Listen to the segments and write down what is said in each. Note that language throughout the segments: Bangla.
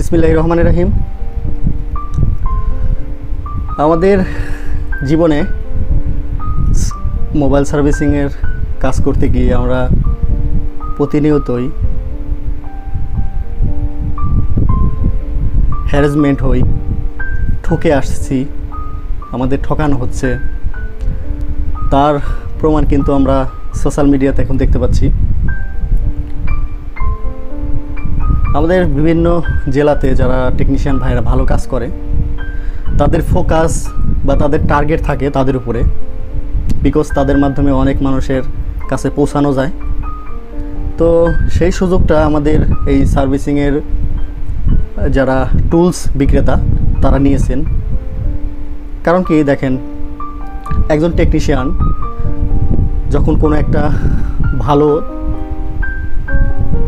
বিসমিল্লাহির রহমানির রহিম। আমাদের জীবনে মোবাইল সার্ভিসিংয়ের কাজ করতে গিয়ে আমরা প্রতিনিয়তই হ্যারাসমেন্ট হই, ঠকে আসছি, আমাদের ঠকানো হচ্ছে। তার প্রমাণ কিন্তু আমরা সোশ্যাল মিডিয়াতে এখন দেখতে পাচ্ছি। আমাদের বিভিন্ন জেলাতে যারা টেকনিশিয়ান ভাইরা ভালো কাজ করে, তাদের ফোকাস বা তাদের টার্গেট থাকে তাদের উপরে, বিকজ তাদের মাধ্যমে অনেক মানুষের কাছে পৌঁছানো যায়। তো সেই সুযোগটা আমাদের এই সার্ভিসিংয়ের যারা টুলস বিক্রেতা তারা নিয়েছেন। কারণ কি, দেখেন, একজন টেকনিশিয়ান যখন কোনো একটা ভালো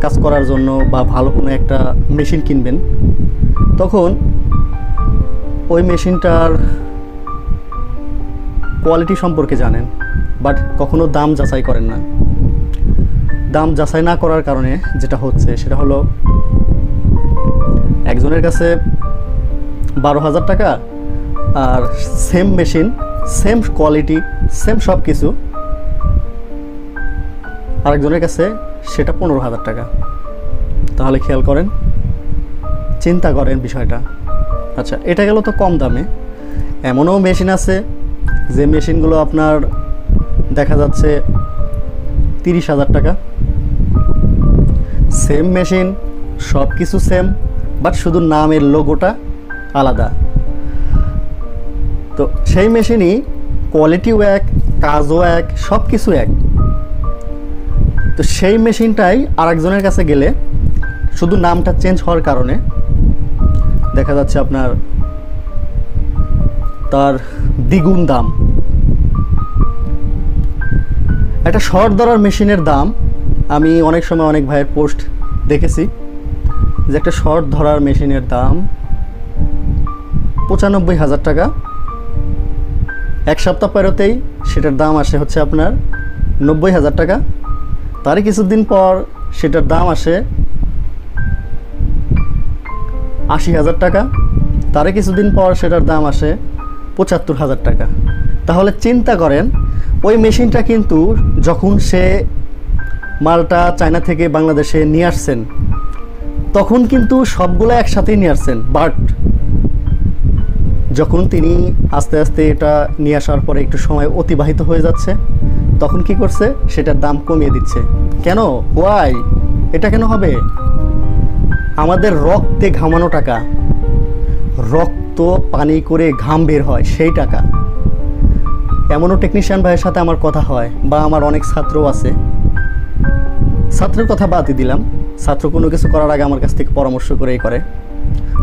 কাজ করার জন্য বা ভালো কোনো একটা মেশিন কিনবেন, তখন ওই মেশিনটার কোয়ালিটি সম্পর্কে জানেন, বাট কখনো দাম যাচাই করেন না। দাম যাচাই না করার কারণে যেটা হচ্ছে সেটা হলো, একজনের কাছে 12,000 টাকা আর same machine, same quality, same সব কিছু, আরেকজনের কাছে সেটা 15,000 টাকা। তাহলে খেয়াল করেন, চিন্তা করেন বিষয়টা। আচ্ছা, এটা গেল তো কম দামে। এমনও মেশিন আছে যে মেশিনগুলো আপনার দেখা যাচ্ছে 30,000 টাকা। সেম মেশিন, সব কিছু সেম, বাট শুধু নামের লোগোটা আলাদা। তো সেই মেশিনই কোয়ালিটিও এক, কাজও এক, সব কিছু এক। তো সেই মেশিনটাই আরেকজনের কাছে গেলে শুধু নামটা চেঞ্জ হওয়ার কারণে দেখা যাচ্ছে আপনার তার দ্বিগুণ দাম। একটা শর্ট ধরার মেশিনের দাম, আমি অনেক সময় অনেক ভাইয়ের পোস্ট দেখেছি যে একটা শর্ট ধরার মেশিনের দাম 95,000 টাকা। এক সপ্তাহ পেরোতেই সেটার দাম আসে হচ্ছে আপনার 90,000 টাকা। তারই কিছুদিন পর সেটার দাম আসে 80,000 টাকা। তারই কিছুদিন পর সেটার দাম আসে 75,000 টাকা। তাহলে চিন্তা করেন, ওই মেশিনটা কিন্তু যখন সে মালটা চায়না থেকে বাংলাদেশে নিয়ে আসছেন, তখন কিন্তু সবগুলো একসাথেই নিয়ে আসছেন। বাট যখন তিনি আস্তে আস্তে এটা নিয়ে আসার পরে একটু সময় অতিবাহিত হয়ে যাচ্ছে, তখন কি করছে, সেটার দাম কমিয়ে দিচ্ছে। কেন? ওয়াই? এটা কেন হবে? আমাদের রক্তে ঘামানো টাকা, রক্ত পানি করে ঘাম বের হয়, সেই টাকা। এমনও টেকনিশিয়ান ভাইয়ের সাথে আমার কথা হয়, বা আমার অনেক ছাত্র আছে। ছাত্রের কথা বাদই দিলাম, ছাত্র কোনো কিছু করার আগে আমার কাছ থেকে পরামর্শ করেই করে।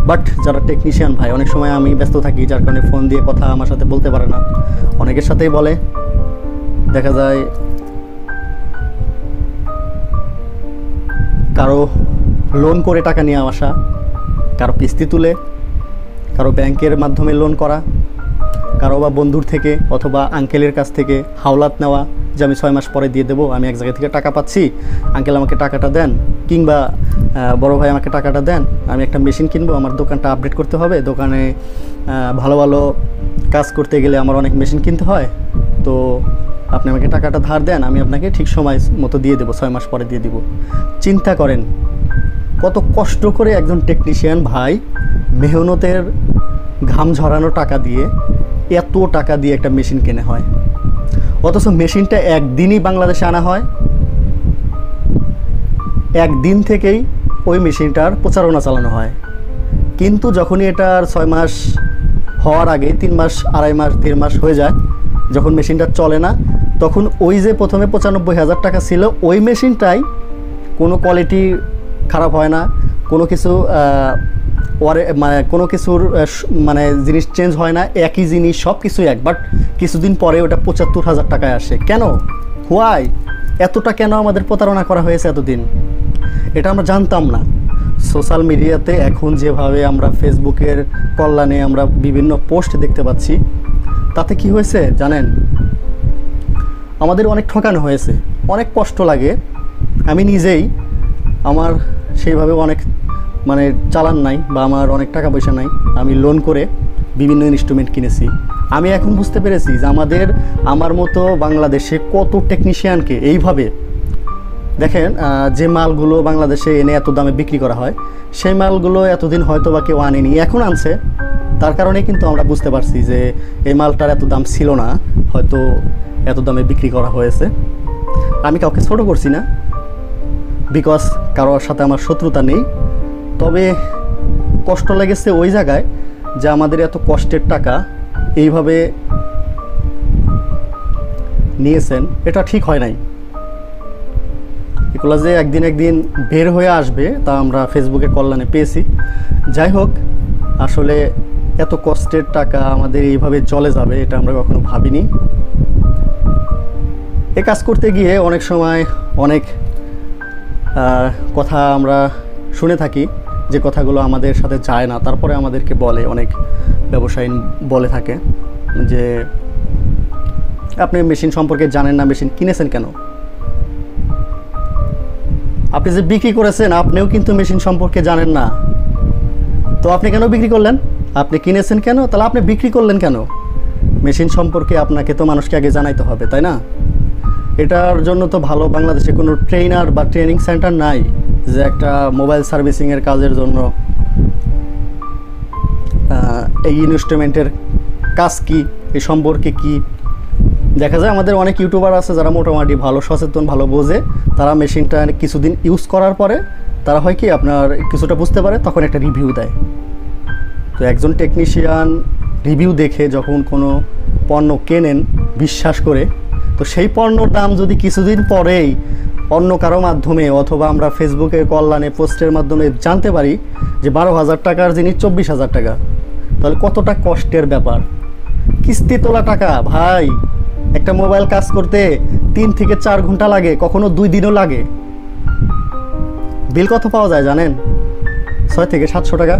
বাট যারা টেকনিশিয়ান ভাই, অনেক সময় আমি ব্যস্ত থাকি, যার কারণে ফোন দিয়ে কথা আমার সাথে বলতে পারে না। অনেকের সাথেই বলে, দেখা যায় কারো লোন করে টাকা নিয়ে আসা, কারো কিস্তি তুলে, কারো ব্যাংকের মাধ্যমে লোন করা, কারো বা বন্ধুর থেকে অথবা আঙ্কেলের কাছ থেকে হাওলাত নেওয়া, যে আমি 6 মাস পরে দিয়ে দেবো, আমি এক জায়গা থেকে টাকা পাচ্ছি, আঙ্কেল আমাকে টাকাটা দেন, কিংবা বড় ভাই আমাকে টাকাটা দেন, আমি একটা মেশিন কিনবো, আমার দোকানটা আপডেট করতে হবে, দোকানে ভালো ভালো কাজ করতে গেলে আমার অনেক মেশিন কিনতে হয়, তো আপনি আমাকে টাকাটা ধার দেন, আমি আপনাকে ঠিক সময় মতো দিয়ে দেবো, 6 মাস পরে দিয়ে দেবো। চিন্তা করেন কত কষ্ট করে একজন টেকনিশিয়ান ভাই মেহনতের ঘাম ঝরানো টাকা দিয়ে, এত টাকা দিয়ে একটা মেশিন কেনা হয়, অথচ মেশিনটা একদিনই বাংলাদেশে আনা হয়। একদিন থেকেই ওই মেশিনটার প্রচারণা চালানো হয়। কিন্তু যখনই এটার 6 মাস হওয়ার আগে, 3 মাস, 2.5 মাস, 1.5 মাস হয়ে যায়, যখন মেশিনটা চলে না, তখন ওই যে প্রথমে 95,000 টাকা ছিল, ওই মেশিনটাই কোনো কোয়ালিটি খারাপ হয় না, কোনো কিছু মানে কোনো কিছুর মানে জিনিস চেঞ্জ হয় না, একই জিনিস, সব কিছু এক। বাট কিছুদিন পরে ওটা 75,000 টাকায় আসে। কেন? হোয়াই? এতটা কেন আমাদের প্রতারণা করা হয়েছে এতদিন? এটা আমরা জানতাম না। সোশ্যাল মিডিয়াতে এখন যেভাবে আমরা ফেসবুকের কল্যাণে আমরা বিভিন্ন পোস্ট দেখতে পাচ্ছি, তাতে কি হয়েছে জানেন? আমাদের অনেক ঠকানো হয়েছে, অনেক কষ্ট লাগে। আমি নিজেই আমার সেইভাবে অনেক মানে চালান নাই বা আমার অনেক টাকা পয়সা নাই, আমি লোন করে বিভিন্ন ইনস্ট্রুমেন্ট কিনেছি। আমি এখন বুঝতে পেরেছি যে আমার মতো বাংলাদেশে কত টেকনিশিয়ানকে এইভাবে দেখেন, যে মালগুলো বাংলাদেশে এনে এত দামে বিক্রি করা হয় সেই মালগুলো এতদিন হয়তো বা কেউ আনেনি, এখন আনছে। তার কারণে কিন্তু আমরা বুঝতে পারছি যে এই মালটার এত দাম ছিল না, হয়তো এত দামে বিক্রি করা হয়েছে। আমি কাউকে ছোটো করছি না, বিকজ কারোর সাথে আমার শত্রুতা নেই। তবে কষ্ট লেগেছে ওই জায়গায় যে আমাদের এত কষ্টের টাকা এইভাবে নিয়েছেন, এটা ঠিক হয় নাই। এগুলো যে একদিন বের হয়ে আসবে তা আমরা ফেসবুকের কল্যাণে পেয়েছি। যাই হোক, আসলে এত কষ্টের টাকা আমাদের এইভাবে চলে যাবে এটা আমরা কখনো ভাবিনি। এ কাজ করতে গিয়ে অনেক সময় অনেক কথা আমরা শুনে থাকি, যে কথাগুলো আমাদের সাথে যায় না, তারপরে আমাদেরকে বলে, অনেক ব্যবসায়ী বলে থাকে যে আপনি মেশিন সম্পর্কে জানেন না, মেশিন কিনেছেন কেন? আপনি যে বিক্রি করেছেন আপনিও কিন্তু মেশিন সম্পর্কে জানেন না, তো আপনি কেন বিক্রি করলেন? আপনি কিনেছেন কেন, তাহলে আপনি বিক্রি করলেন কেন? মেশিন সম্পর্কে আপনাকে তো মানুষকে আগে জানাইতে হবে, তাই না? এটার জন্য তো ভালো বাংলাদেশে কোনো ট্রেনার বা ট্রেনিং সেন্টার নাই যে একটা মোবাইল সার্ভিসিংয়ের কাজের জন্য এই ইনস্ট্রুমেন্টের কাজ কি, এই সম্পর্কে কি। দেখা যায় আমাদের অনেক ইউটিউবার আছে যারা মোটামুটি ভালো সচেতন, ভালো বোঝে, তারা মেশিনটা কিছুদিন ইউজ করার পরে তারা হয় কি আপনার কিছুটা বুঝতে পারে, তখন একটা রিভিউ দেয়। তো একজন টেকনিশিয়ান রিভিউ দেখে যখন কোনো পণ্য কেনেন বিশ্বাস করে, তো সেই পণ্যর দাম যদি কিছুদিন পরেই অন্য কারো মাধ্যমে অথবা আমরা ফেসবুকে কল্যাণে পোস্টের মাধ্যমে জানতে পারি যে 12,000 টাকার জিনিস 24,000 টাকা, তাহলে কতটা কষ্টের ব্যাপার। কিস্তি তোলা টাকা ভাই, একটা মোবাইল কাজ করতে 3 থেকে 4 ঘন্টা লাগে, কখনো 2 দিনও লাগে। বিল কত পাওয়া যায় জানেন? 6 থেকে 700 টাকা।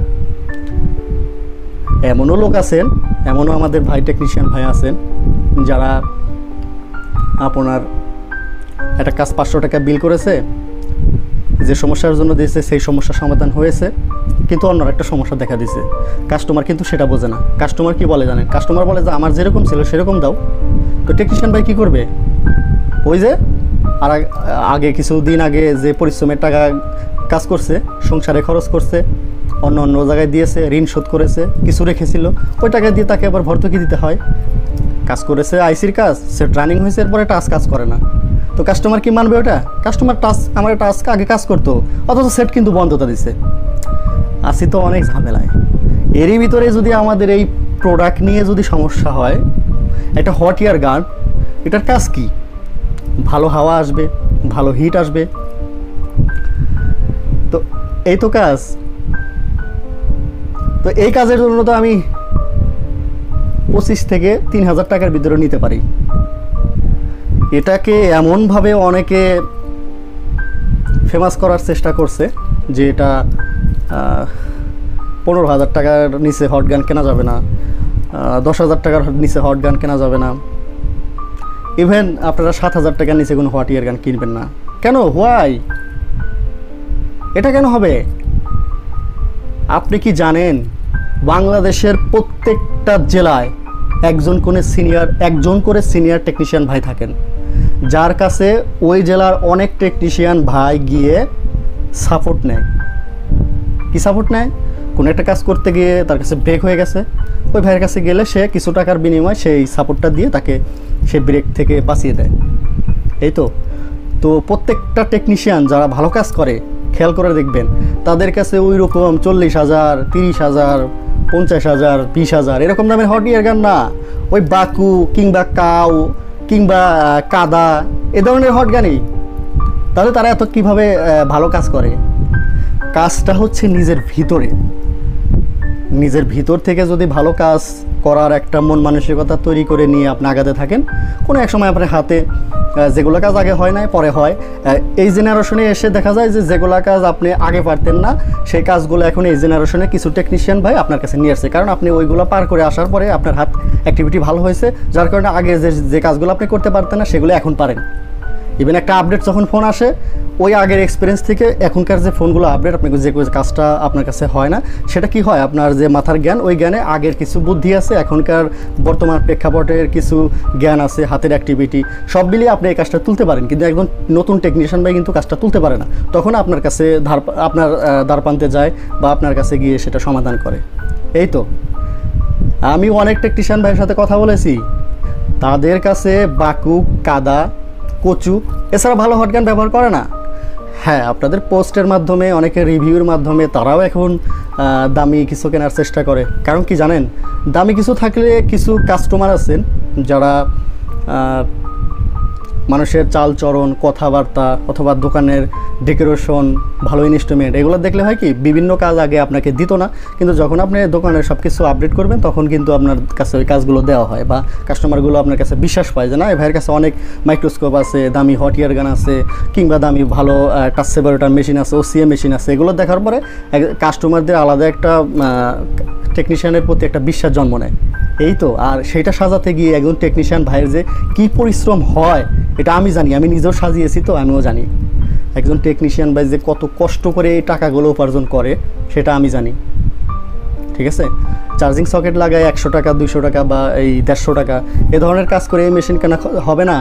এমনও লোক আছেন, এমনও আমাদের ভাই টেকনিশিয়ান ভাই আছেন যারা আপনার একটা কাজ 500 টাকা বিল করেছে, যে সমস্যার জন্য দিয়েছে সেই সমস্যার সমাধান হয়েছে, কিন্তু অন্য একটা সমস্যা দেখা দিয়েছে। কাস্টমার কিন্তু সেটা বোঝে না। কাস্টমার কি বলে জানেন? কাস্টমার বলে যে আমার যেরকম ছিল সেরকম দাও। তো টেকনিশিয়ান ভাই কী করবে? ওই যে আগে কিছুদিন আগে যে পরিশ্রমের টাকা কাজ করছে, সংসারে খরচ করছে, অন্য জায়গায় দিয়েছে, ঋণ শোধ করেছে, কিছু রেখেছিল, ওই টাকা দিয়ে তাকে আবার ভর্তুকি দিতে হয়। কাজ করেছে আইসির কাজ, সেট রানিং হয়েছে, এরপরে টাচ কাজ করে না, তো কাস্টমার কি মানবে ওটা? কাস্টমার আমার টাচ আগে কাজ করতো, অথচ সেট কিন্তু বন্ধতা দিছে। আসি তো অনেক ঝামেলায়। এরই ভিতরে যদি আমাদের এই প্রোডাক্ট নিয়ে যদি সমস্যা হয়, একটা হট এয়ার গান, এটার কাজ কি? ভালো হাওয়া আসবে, ভালো হিট আসবে, তো এই তো কাজ। তো এই কাজের জন্য তো আমি 25 থেকে 3,000 টাকার ভিতরে নিতে পারি। এটাকে এমনভাবে অনেকে ফেমাস করার চেষ্টা করছে যে এটা 15,000 টাকার নিচে হট গান কেনা যাবে না, 10,000 টাকার নিচে হট গান কেনা যাবে না, ইভেন আপনারা 7,000 টাকার নিচে কোনো হট ইয়ার গান কিনবেন না। কেন? হোয়াই? এটা কেন হবে? আপনি কি জানেন বাংলাদেশের প্রত্যেকটা জেলায় একজন করে সিনিয়র টেকনিশিয়ান ভাই থাকেন, যার কাছে ওই জেলার অনেক টেকনিশিয়ান ভাই গিয়ে সাপোর্ট নেয়। কি সাপোর্ট নেয়? কোনো একটা কাজ করতে গিয়ে তার কাছে ব্রেক হয়ে গেছে, ওই ভাইয়ের কাছে গেলে সে কিছু টাকার বিনিময়ে সেই সাপোর্টটা দিয়ে তাকে সে ব্রেক থেকে বাঁচিয়ে দেয়। এই তো প্রত্যেকটা টেকনিশিয়ান যারা ভালো কাজ করে খেয়াল করে দেখবেন তাদের কাছে ওই রকম 40,000, 30,000, 50,000, 20,000 এরকম দামের হট ইয়ার গান না, ওই বাকু কিংবা কাউ কিংবা কাদা এ ধরনের হট গানই। তাহলে তারা এত কীভাবে ভালো কাজ করে? কাজটা হচ্ছে নিজের ভিতর থেকে যদি ভালো কাজ করার একটা মন মানসিকতা তৈরি করে নিয়ে আপনি আগাতে থাকেন, কোনো এক সময় আপনার হাতে যেগুলো কাজ আগে হয় নাই পরে হয়। এই জেনারেশনে এসে দেখা যায় যে যেগুলো কাজ আপনি আগে পারতেন না সেই কাজগুলো এখন এই জেনারেশনে কিছু টেকনিশিয়ান ভাই আপনার কাছে নিয়ে আসছে, কারণ আপনি ওইগুলো পার করে আসার পরে আপনার হাত অ্যাক্টিভিটি ভালো হয়েছে, যার কারণে আগে যে কাজগুলো আপনি করতে পারতেন না সেগুলো এখন পারেন। ইভেন একটা আপডেট যখন ফোন আসে ওই আগের এক্সপিরিয়েন্স থেকে এখনকার যে ফোনগুলো আপডেট, আপনাকে যে কাজটা আপনার কাছে হয় না, সেটা কি হয়, আপনার যে মাথার জ্ঞান, ওই জ্ঞানে আগের কিছু বুদ্ধি আছে, এখনকার বর্তমান প্রেক্ষাপটের কিছু জ্ঞান আছে, হাতের অ্যাক্টিভিটি সব মিলিয়ে আপনি এই কাজটা তুলতে পারেন। কিন্তু একজন নতুন টেকনিশিয়ান ভাই কিন্তু কাজটা তুলতে পারে না, তখন আপনার কাছে আপনার দ্বারপ্রান্তে যায় বা আপনার কাছে গিয়ে সেটা সমাধান করে। এই তো আমি অনেক টেকনিশিয়ান ভাইয়ের সাথে কথা বলেছি, তাদের কাছে বাকু, কাদা, কচু এছাড়া ভালো হটগান ব্যবহার করে না। হ্যাঁ, আপনাদের পোস্টের মাধ্যমে, অনেকের রিভিউর মাধ্যমে তারাও এখন দামি কিছু কেনার চেষ্টা করে। কারণ কি জানেন, দামি কিছু থাকলে কিছু কাস্টমার আছেন যারা মানুষের চালচরণ, কথাবার্তা অথবা দোকানের ডেকোরেশন, ভালো ইনস্ট্রুমেন্ট এগুলো দেখলে হয় কি, বিভিন্ন কাজ আগে আপনাকে দিত না, কিন্তু যখন আপনি দোকানের সব কিছু আপডেট করবেন তখন কিন্তু আপনার কাছে ওই কাজগুলো দেওয়া হয় বা কাস্টমারগুলো আপনার কাছে বিশ্বাস পায় যে না, এই ভাইয়ের কাছে অনেক মাইক্রোস্কোপ আছে, দামি হট ইয়ার গান আছে, কিংবা দামি ভালো টাচ সেপারেটর মেশিন আছে, ওসিএ মেশিন আছে। এগুলো দেখার পরে কাস্টমারদের আলাদা একটা টেকনিশিয়ানের প্রতি একটা বিশ্বাস জন্ম নেয়। এই তো, আর সেইটা সাজাতে গিয়ে একজন টেকনিশিয়ান ভাইয়ের যে কী পরিশ্রম হয় এটা আমি জানি, আমি নিজেও সাজিয়েছি, তো আমিও জানি একজন টেকনিশিয়ান ভাই যে কত কষ্ট করে এই টাকাগুলো উপার্জন করে সেটা আমি জানি। ঠিক আছে, চার্জিং সকেট লাগায় 100 টাকা, 200 টাকা বা এই 150 টাকা এ ধরনের কাজ করে এই মেশিন কেনা হবে না,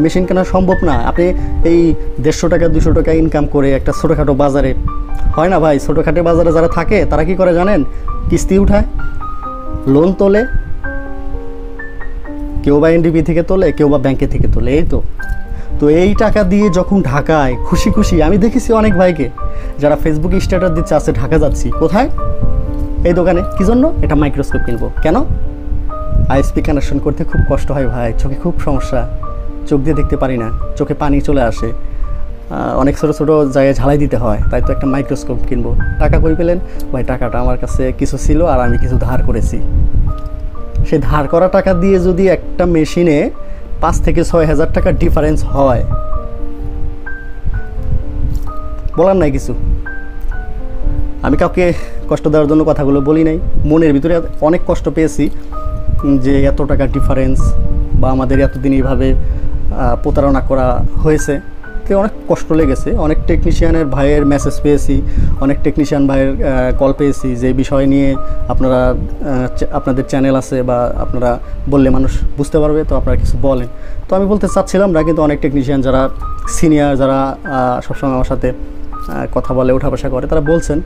মেশিন কেনা সম্ভব না। আপনি এই 150 টাকা 200 টাকা ইনকাম করে একটা ছোটোখাটো বাজারে হয় না ভাই, ছোটোখাটো বাজারে যারা থাকে তারা কি করে জানেন, কিস্তি উঠায়, লোন তোলে, কেউ বা এনডিবি থেকে তোলে, কেউ বা ব্যাংকে থেকে তোলে। এই তো এই টাকা দিয়ে যখন ঢাকায় খুশি খুশি, আমি দেখেছি অনেক ভাইকে যারা ফেসবুকে স্ট্যাটাস দিচ্ছে আছে ঢাকা যাচ্ছি, কোথায়, এই দোকানে, কী জন্য, এটা মাইক্রোস্কোপ কিনবো। কেন, আইএসপি কানেকশন করতে খুব কষ্ট হয় ভাই, চোখে খুব সমস্যা, চোখ দিয়ে দেখতে পারি না, চোখে পানি চলে আসে, অনেক ছোটো ছোটো জায়গায় ঝালাই দিতে হয়, তাই তো একটা মাইক্রোস্কোপ কিনবো। টাকা কই পেলেন ভাই, টাকাটা আমার কাছে কিছু ছিল আর আমি কিছু ধার করেছি। সেই ধার করা টাকা দিয়ে যদি একটা মেশিনে 5 থেকে 6 হাজার টাকার ডিফারেন্স হয়, বলার নাই কিছু। আমি কাউকে কষ্ট দেওয়ার জন্য কথাগুলো বলি নাই, মনের ভিতরে অনেক কষ্ট পেয়েছি যে এত টাকা ডিফারেন্স বা আমাদের এতদিন এইভাবে প্রতারণা করা হয়েছে, তো অনেক কষ্ট লেগেছে। অনেক টেকনিশিয়ানের ভাইয়ের মেসেজ পেয়েছি, অনেক টেকনিশিয়ান ভাইয়ের কল পেয়েছি যে বিষয় নিয়ে আপনারা, আপনাদের চ্যানেল আছে বা আপনারা বললে মানুষ বুঝতে পারবে, তো আপনারা কিছু বলেন। তো আমি বলতে চাচ্ছিলাম না, কিন্তু অনেক টেকনিশিয়ান যারা সিনিয়র, যারা সবসময় আমার সাথে কথা বলে, ওঠা বসা করে, তারা বলছেন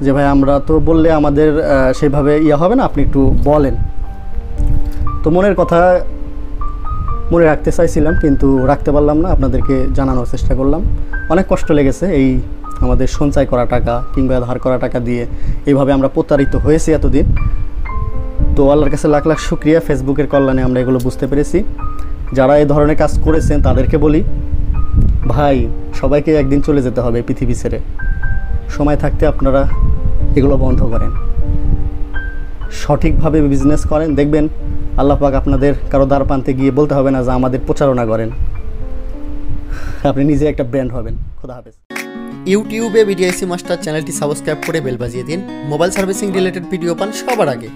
যে ভাই আমরা তো বললে আমাদের সেইভাবে হবে না, আপনি একটু বলেন। তো মনের কথা মনে রাখতে চাইছিলাম কিন্তু রাখতে পারলাম না, আপনাদেরকে জানানোর চেষ্টা করলাম। অনেক কষ্ট লেগেছে এই আমাদের সঞ্চয় করা টাকা কিংবা ধার করা টাকা দিয়ে এইভাবে আমরা প্রতারিত হয়েছি এতদিন। তো আল্লাহর কাছে লাখ লাখ শুকরিয়া, ফেসবুকের কল্যাণে আমরা এগুলো বুঝতে পেরেছি। যারা এই ধরনের কাজ করেছেন তাদেরকে বলি, ভাই সবাইকে একদিন চলে যেতে হবে পৃথিবী ছেড়ে, সময় থাকতে আপনারা এগুলো বন্ধ করেন, সঠিকভাবে বিজনেস করেন, দেখবেন আল্লাহ পাক আপনাদের কারো দ্বার প্রান্তে গিয়ে বলতে হবে না যে আমাদের প্রচারণা করেন, আপনি নিজে একটা ব্র্যান্ড হবেন। খোদা হাফেজ। ইউটিউবে বিডিআইসি মাস্টার চ্যানেলটি সাবস্ক্রাইব করে বেল বাজিয়ে দিন, মোবাইল সার্ভিসিং রিলেটেড ভিডিও পান সবার আগে।